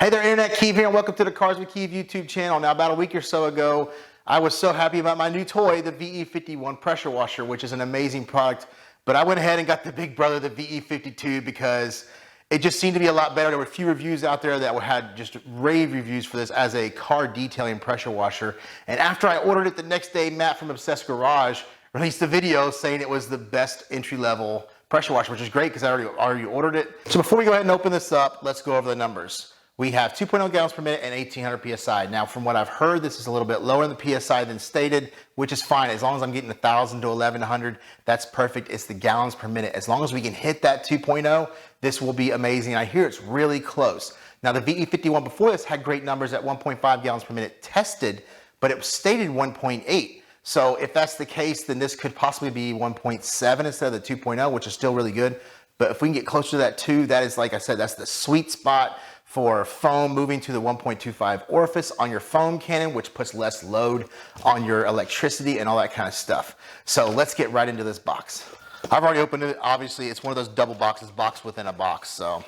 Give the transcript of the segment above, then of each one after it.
Hey there, Internet Keeve here, and welcome to the Cars with Keeve YouTube channel. Now, about a week or so ago, I was so happy about my new toy, the VE51 pressure washer, which is an amazing product. But I went ahead and got the big brother, the VE52, because it just seemed to be a lot better. There were a few reviews out there that had just rave reviews for this as a car detailing pressure washer. And after I ordered it the next day, Matt from Obsessed Garage released a video saying it was the best entry-level pressure washer, which is great because I already ordered it. So before we go ahead and open this up, let's go over the numbers. We have 2.0 gallons per minute and 1800 PSI. Now, from what I've heard, this is a little bit lower in the PSI than stated, which is fine. As long as I'm getting 1,000 to 1,100, that's perfect. It's the gallons per minute. As long as we can hit that 2.0, this will be amazing. I hear it's really close. Now, the VE51 before this had great numbers at 1.5 gallons per minute tested, but it was stated 1.8. So if that's the case, then this could possibly be 1.7 instead of the 2.0, which is still really good. But if we can get closer to that 2, that is, like I said, that's the sweet spot for foam moving to the 1.25 orifice on your foam cannon, which puts less load on your electricity and all that kind of stuff. So let's get right into this box. I've already opened it. Obviously, it's one of those double boxes, box within a box. So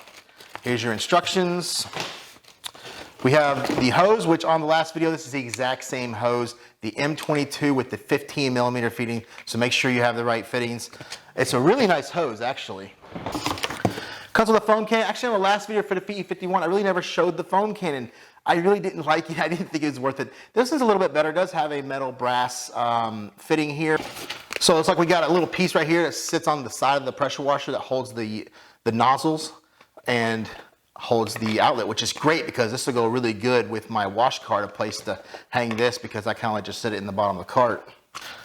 here's your instructions. We have the hose, which on the last video, this is the exact same hose, the M22 with the 15 millimeter fitting. So make sure you have the right fittings. It's a really nice hose, actually. Comes with a foam cannon. Actually, on the last video for the VE51, I really never showed the foam cannon. I really didn't like it. I didn't think it was worth it. This is a little bit better. It does have a metal brass fitting here. So it's like we got a little piece right here that sits on the side of the pressure washer that holds the nozzles and holds the outlet, which is great because this will go really good with my wash cart, a place to hang this because I kind of like just sit it in the bottom of the cart.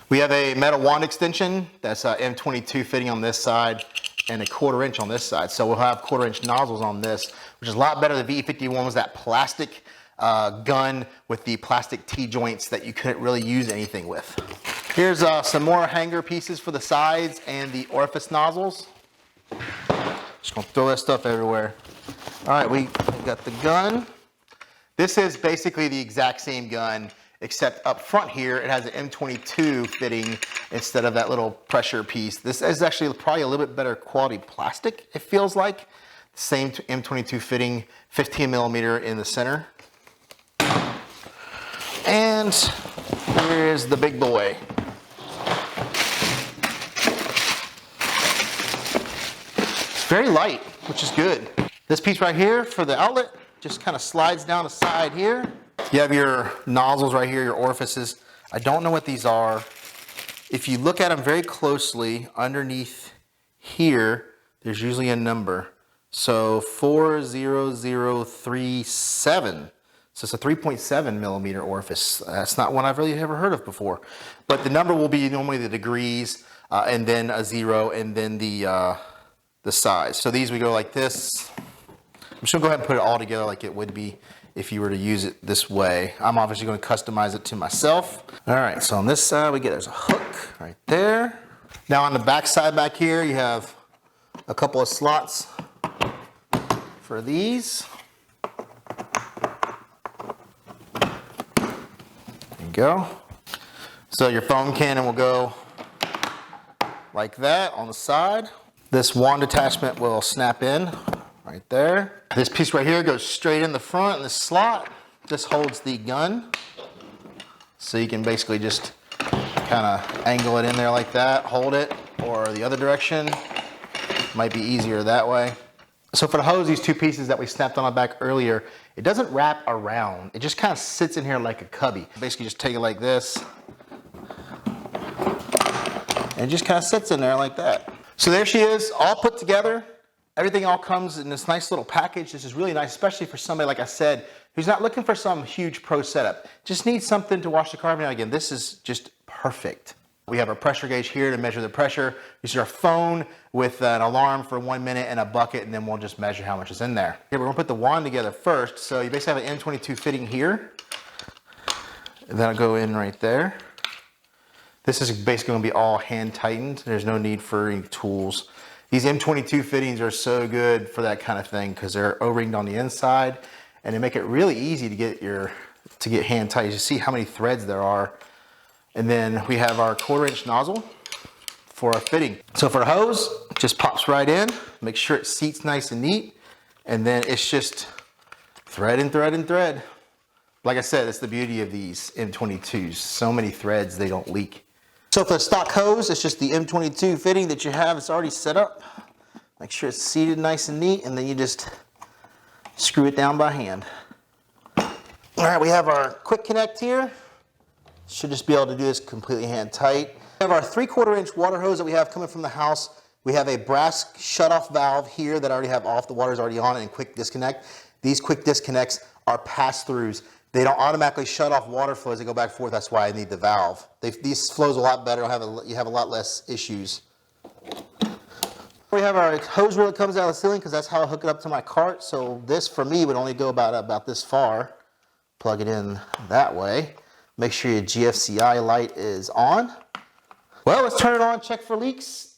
We have a metal wand extension that's M22 fitting on this side and a 1/4 inch on this side. So we'll have 1/4 inch nozzles on this, which is a lot better. The VE51 was that plastic gun with the plastic T-joints that you couldn't really use anything with. Here's some more hanger pieces for the sides and the orifice nozzles. Just gonna throw that stuff everywhere. All right, we got the gun. This is basically the exact same gun, except up front here, it has an M22 fitting instead of that little pressure piece. This is actually probably a little bit better quality plastic, it feels like. Same M22 fitting, 15 millimeter in the center. And here's the big boy. It's very light, which is good. This piece right here for the outlet just kind of slides down the side here. You have your nozzles right here, your orifices. I don't know what these are. If you look at them very closely, underneath here, there's usually a number. So 40037. So it's a 3.7 millimeter orifice. That's not one I've really ever heard of before. But the number will be normally the degrees, and then a 0, and then the size. So these we go like this. I'm just gonna go ahead and put it all together like it would be if you were to use it this way. I'm obviously going to customize it to myself. All right, so on this side there's a hook right there. Now on the back side back here, you have a couple of slots for these. There you go. So your foam cannon will go like that on the side. This wand attachment will snap in right there. This piece right here goes straight in the front in this slot. This holds the gun. So you can basically just kind of angle it in there like that, hold it, or the other direction. Might be easier that way. So for the hose, these two pieces that we snapped on the back earlier, it doesn't wrap around. It just kind of sits in here like a cubby. Basically just take it like this. And it just kind of sits in there like that. So there she is, all put together. Everything all comes in this nice little package. This is really nice, especially for somebody, like I said, who's not looking for some huge pro setup. Just needs something to wash the car every now and again. This is just perfect. We have our pressure gauge here to measure the pressure. This is our phone with an alarm for 1 minute and a bucket, and then we'll just measure how much is in there. Okay, we're gonna put the wand together first. So you basically have an M22 fitting here. And that'll go in right there. This is basically gonna be all hand tightened. There's no need for any tools. These M22 fittings are so good for that kind of thing because they're O-ringed on the inside and they make it really easy to get hand tight. You see how many threads there are. And then we have our 1/4 inch nozzle for our fitting. So for a hose, just pops right in, make sure it seats nice and neat, and then it's just Thread and thread and thread. Like I said, that's the beauty of these M22s. So many threads, they don't leak. So for the stock hose, it's just the M22 fitting that you have. It's already set up. Make sure it's seated nice and neat, and then you just screw it down by hand. All right, we have our quick connect here. Should just be able to do this completely hand tight. We have our 3/4 inch water hose that we have coming from the house. We have a brass shutoff valve here that I already have off. The water's already on, and quick disconnect. These quick disconnects are pass-throughs. They don't automatically shut off water flows that go back and forth. That's why I need the valve. These flows a lot better. You have a lot less issues. We have our hose reel that comes out of the ceiling because that's how I hook it up to my cart. So this, for me, would only go about this far. Plug it in that way. Make sure your GFCI light is on. Well, let's turn it on, check for leaks.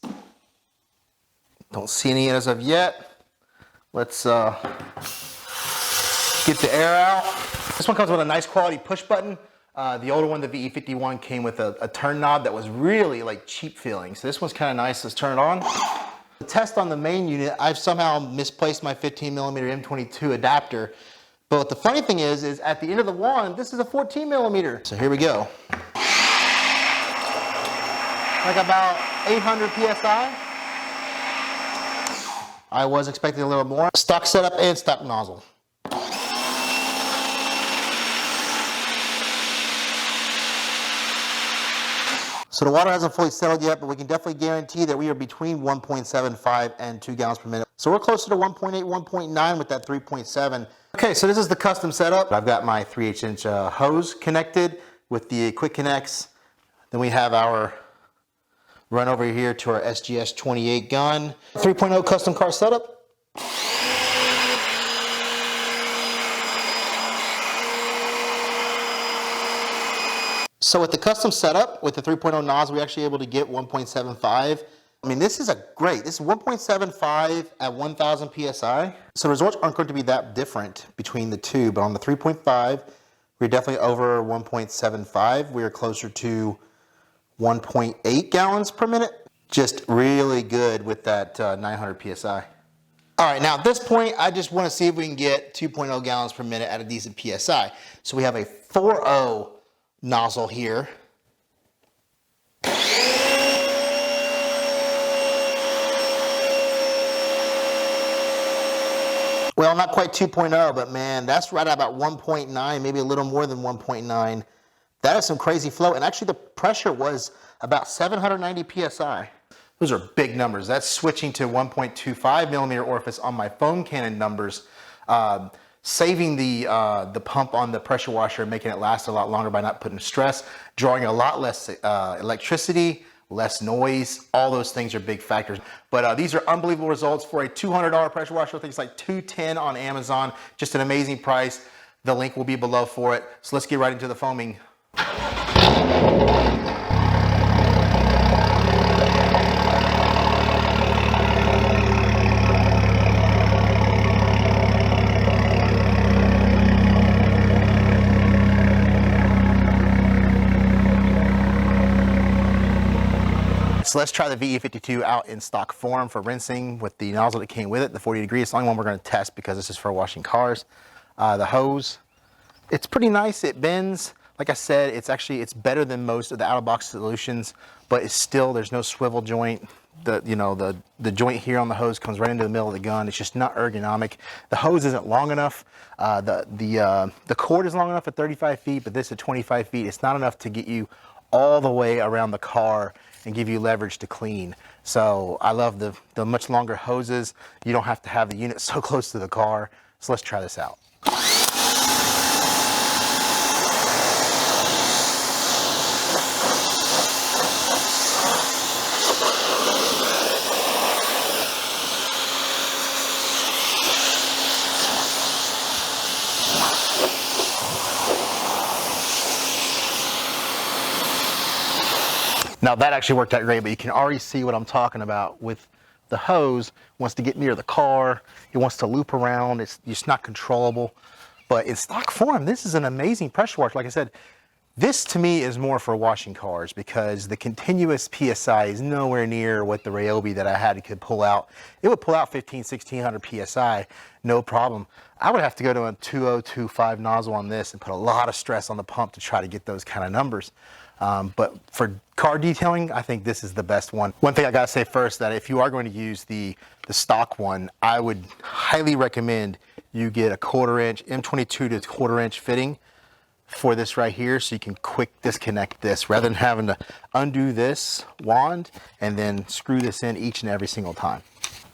Don't see any as of yet. Let's get the air out. This one comes with a nice quality push button. The older one, the VE51, came with a turn knob that was really like cheap feeling. So this one's kind of nice. Let's turn it on. The test on the main unit, I've somehow misplaced my 15mm M22 adapter. But the funny thing is at the end of the wand, this is a 14mm. So here we go. Like about 800 PSI. I was expecting a little more. Stock setup and stock nozzle. So the water hasn't fully settled yet, but we can definitely guarantee that we are between 1.75 and 2 gallons per minute. So we're closer to 1.8, 1.9 with that 3.7. Okay, so this is the custom setup. I've got my 3/8 inch hose connected with the quick connects. Then we have our run over here to our SGS 28 gun. 3.0 custom car setup. So with the custom setup, with the 3.0 nozzle, we're actually able to get 1.75. I mean, this is great. This is 1.75 at 1,000 PSI. So the results aren't going to be that different between the two, but on the 3.5, we're definitely over 1.75. We're closer to 1.8 gallons per minute. Just really good with that 900 PSI. All right, now at this point, I just want to see if we can get 2.0 gallons per minute at a decent PSI. So we have a 4.0 nozzle here. Well, not quite 2.0, but man, that's right at about 1.9, maybe a little more than 1.9. That is some crazy flow, and actually the pressure was about 790 PSI. Those are big numbers. That's switching to 1.25mm orifice on my foam cannon numbers, saving the pump on the pressure washer and making it last a lot longer by not putting stress, drawing a lot less electricity, less noise. All those things are big factors. But these are unbelievable results for a $200 pressure washer. I think it's like $210 on Amazon. Just an amazing price. The link will be below for it. So let's get right into the foaming. So let's try the VE52 out in stock form for rinsing with the nozzle that came with it, the 40 degrees. It's the only one we're going to test because this is for washing cars. The hose, it's pretty nice. It bends. Like I said, it's better than most of the out-of-box solutions, but it's still, there's no swivel joint. The joint here on the hose comes right into the middle of the gun. It's just not ergonomic. The hose isn't long enough. The cord is long enough at 35 feet, but this at 25 feet, it's not enough to get you all the way around the car and give you leverage to clean. So I love the much longer hoses. You don't have to have the unit so close to the car. So let's try this out. Now that actually worked out great, but you can already see what I'm talking about with the hose. It wants to get near the car. It wants to loop around. It's just not controllable. But in stock form, this is an amazing pressure washer. Like I said, This to me is more for washing cars because the continuous PSI is nowhere near what the Ryobi that I had could pull out. It would pull out 1600 PSI, no problem. I would have to go to a 2025 nozzle on this and put a lot of stress on the pump to try to get those kind of numbers. But for car detailing, I think this is the best one. One thing I gotta say first, that if you are going to use the stock one, I would highly recommend you get a 1/4 inch, M22 to 1/4 inch fitting for this right here, so you can quick disconnect this rather than having to undo this wand and then screw this in each and every single time.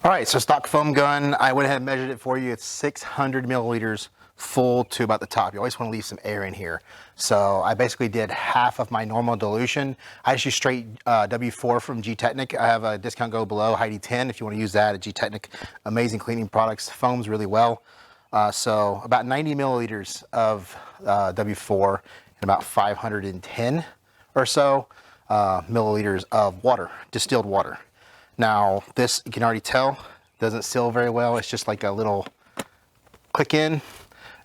All right, so stock foam gun, I went ahead and measured it for you. It's 600 milliliters full to about the top. You always want to leave some air in here. So I basically did half of my normal dilution. I just use straight W4 from Gtechniq. I have a discount go below, Heidi 10, if you want to use that at Gtechniq. Amazing cleaning products, foams really well. So about 90 milliliters of W4 and about 510 or so milliliters of water, distilled water. Now this, you can already tell, doesn't seal very well. It's just like a little click in.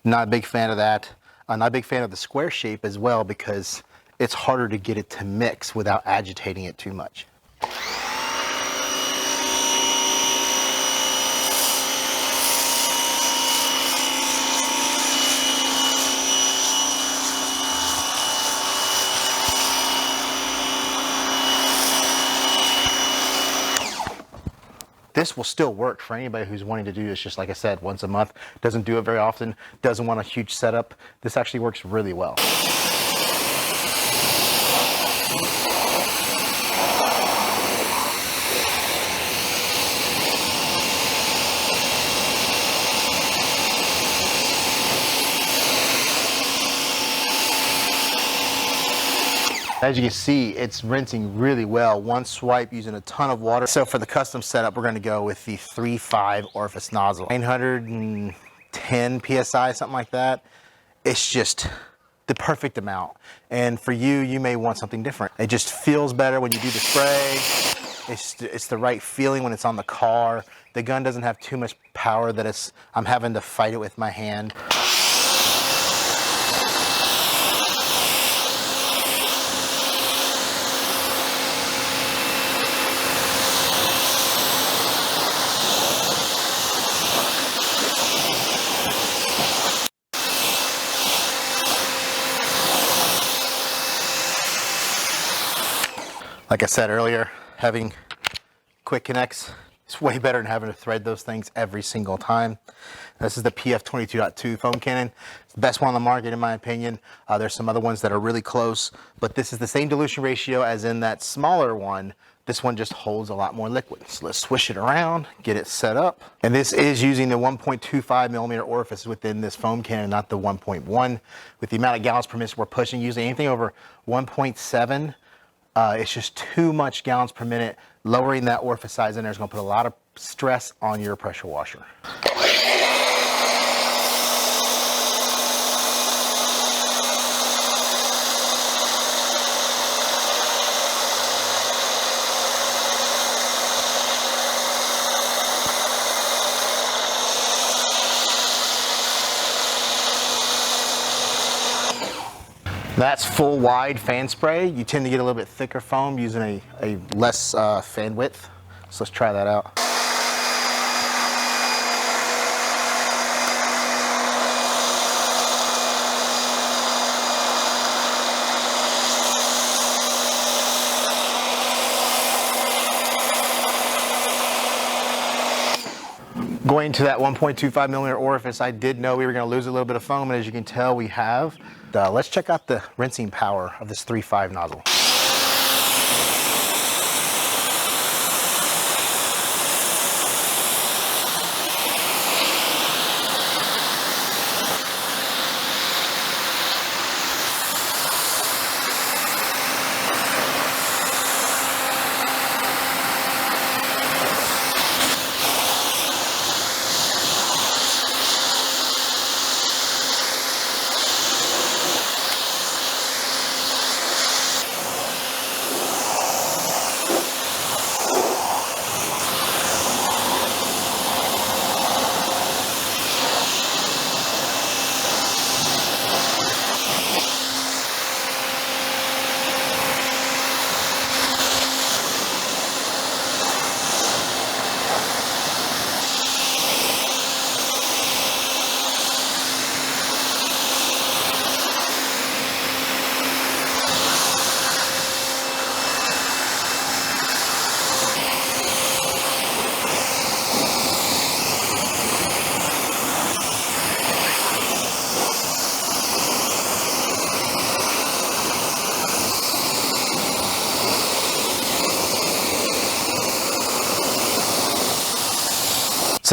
Not a big fan of that. I'm not a big fan of the square shape as well because it's harder to get it to mix without agitating it too much. This will still work for anybody who's wanting to do this, just like I said, once a month. Doesn't do it very often, doesn't want a huge setup. This actually works really well. As you can see, it's rinsing really well. One swipe using a ton of water. So for the custom setup, we're gonna go with the 3.5 orifice nozzle. 910 PSI, something like that. It's just the perfect amount. And for you, you may want something different. It just feels better when you do the spray. It's the right feeling when it's on the car. The gun doesn't have too much power that I'm having to fight it with my hand. Like I said earlier, having quick connects is way better than having to thread those things every single time. This is the PF22.2 foam cannon. It's the best one on the market in my opinion. There's some other ones that are really close, but this is the same dilution ratio as in that smaller one. This one just holds a lot more liquid. So let's swish it around, get it set up. And this is using the 1.25 millimeter orifice within this foam cannon, not the 1.1. With the amount of gallons per minute we're pushing, usually anything over 1.7, it's just too much gallons per minute. Lowering that orifice size in there is going to put a lot of stress on your pressure washer. That's full wide fan spray. You tend to get a little bit thicker foam using a less fan width. So let's try that out. Going to that 1.25 millimeter orifice, I did know we were going to lose a little bit of foam, and as you can tell, we have. Let's check out the rinsing power of this 3.5 nozzle.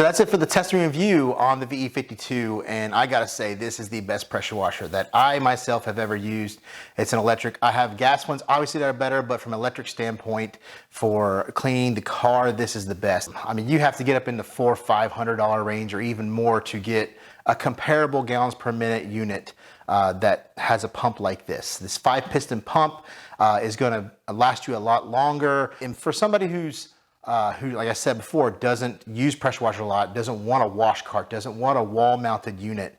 So that's it for the testing review on the VE52, and I gotta say, this is the best pressure washer that I myself have ever used. It's an electric. I have gas ones, obviously, that are better, but from an electric standpoint, for cleaning the car, this is the best. I mean, you have to get up in the $400 or $500 range or even more to get a comparable gallons per minute unit that has a pump like this. This 5-piston pump is gonna last you a lot longer. And for somebody who, like I said before, doesn't use pressure washer a lot, doesn't want a wash cart, doesn't want a wall-mounted unit,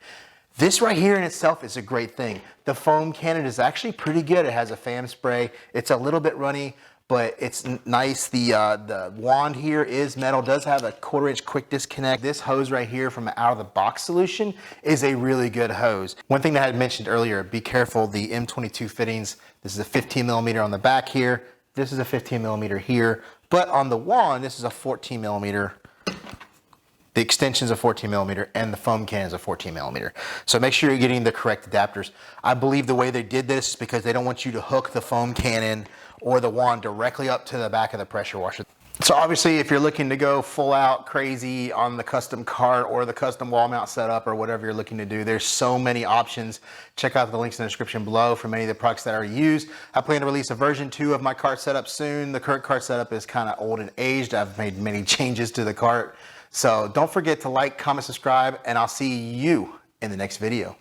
this right here in itself is a great thing. The foam cannon is actually pretty good. It has a fan spray. It's a little bit runny, but it's nice. The wand here is metal, does have a 1/4-inch quick disconnect. This hose right here from an out-of-the-box solution is a really good hose. One thing that I had mentioned earlier, be careful, the M22 fittings. This is a 15 millimeter on the back here. This is a 15 millimeter here. But on the wand, this is a 14 millimeter. The extension is a 14 millimeter and the foam can is a 14 millimeter. So make sure you're getting the correct adapters. I believe the way they did this is because they don't want you to hook the foam cannon or the wand directly up to the back of the pressure washer. So obviously, if you're looking to go full out crazy on the custom cart or the custom wall mount setup or whatever you're looking to do, there's so many options. Check out the links in the description below for many of the products that are used. I plan to release a version 2 of my cart setup soon. The current cart setup is kind of old and aged. I've made many changes to the cart. So don't forget to like, comment, subscribe, and I'll see you in the next video.